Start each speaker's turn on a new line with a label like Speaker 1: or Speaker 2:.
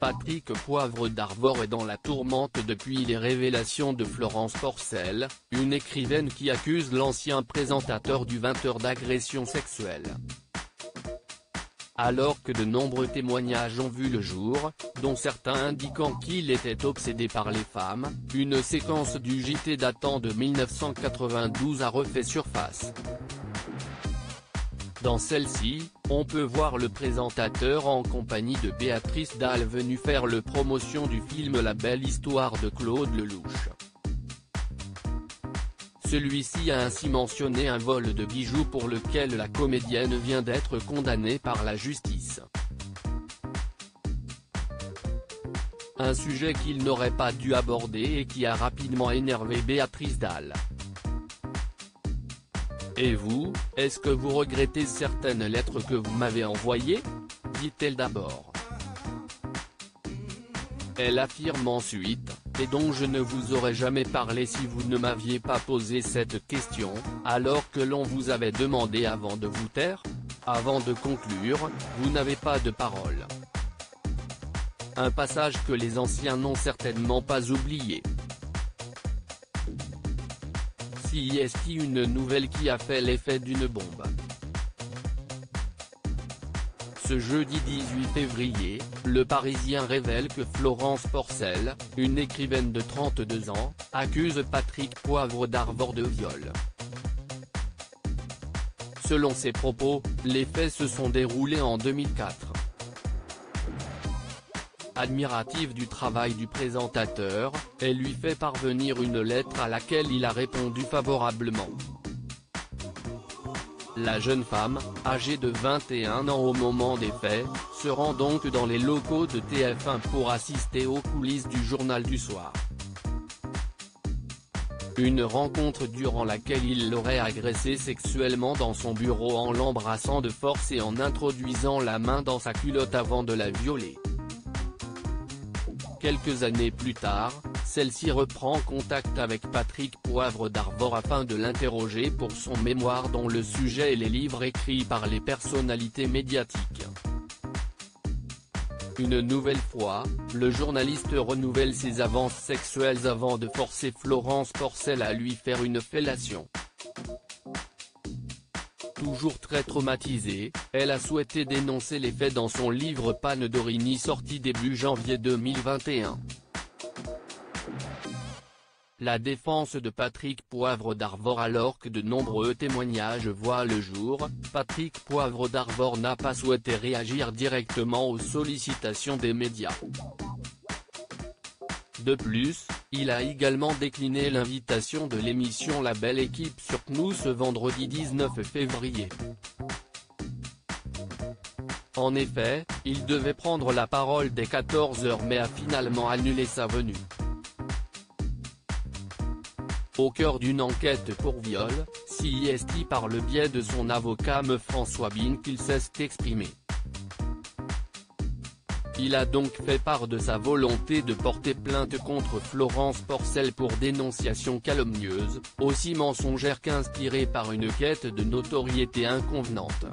Speaker 1: Patrick Poivre d'Arvor est dans la tourmente depuis les révélations de Florence Porcel, une écrivaine qui accuse l'ancien présentateur du 20h d'agression sexuelle. Alors que de nombreux témoignages ont vu le jour, dont certains indiquant qu'il était obsédé par les femmes, une séquence du JT datant de 1992 a refait surface. Dans celle-ci, on peut voir le présentateur en compagnie de Béatrice Dalle venue faire le promotion du film La Belle Histoire de Claude Lelouch. Celui-ci a ainsi mentionné un vol de bijoux pour lequel la comédienne vient d'être condamnée par la justice. Un sujet qu'il n'aurait pas dû aborder et qui a rapidement énervé Béatrice Dalle. Et vous, est-ce que vous regrettez certaines lettres que vous m'avez envoyées ? Dit-elle d'abord. Elle affirme ensuite, et dont je ne vous aurais jamais parlé si vous ne m'aviez pas posé cette question, alors que l'on vous avait demandé avant de vous taire ? Avant de conclure, vous n'avez pas de parole. Un passage que les anciens n'ont certainement pas oublié. Est une nouvelle qui a fait l'effet d'une bombe. Ce jeudi 18 février, Le Parisien révèle que Florence Porcel, une écrivaine de 32 ans, accuse Patrick Poivre d'Arvor de viol. Selon ses propos, les faits se sont déroulés en 2004. Admirative du travail du présentateur, elle lui fait parvenir une lettre à laquelle il a répondu favorablement. La jeune femme, âgée de 21 ans au moment des faits, se rend donc dans les locaux de TF1 pour assister aux coulisses du journal du soir. Une rencontre durant laquelle il l'aurait agressée sexuellement dans son bureau en l'embrassant de force et en introduisant la main dans sa culotte avant de la violer. Quelques années plus tard, celle-ci reprend contact avec Patrick Poivre d'Arvor afin de l'interroger pour son mémoire dont le sujet est les livres écrits par les personnalités médiatiques. Une nouvelle fois, le journaliste renouvelle ses avances sexuelles avant de forcer Florence Porcel à lui faire une fellation. Toujours très traumatisée, elle a souhaité dénoncer les faits dans son livre Panne d'Origny sorti début janvier 2021. La défense de Patrick Poivre d'Arvor. Alors que de nombreux témoignages voient le jour, Patrick Poivre d'Arvor n'a pas souhaité réagir directement aux sollicitations des médias. De plus, il a également décliné l'invitation de l'émission La Belle Équipe sur CNews ce vendredi 19 février. En effet, il devait prendre la parole dès 14h mais a finalement annulé sa venue. Au cœur d'une enquête pour viol, CIST par le biais de son avocat Me François Bin qu'il s'est exprimé. Il a donc fait part de sa volonté de porter plainte contre Florence Porcel pour dénonciation calomnieuse, aussi mensongère qu'inspirée par une quête de notoriété inconvenante.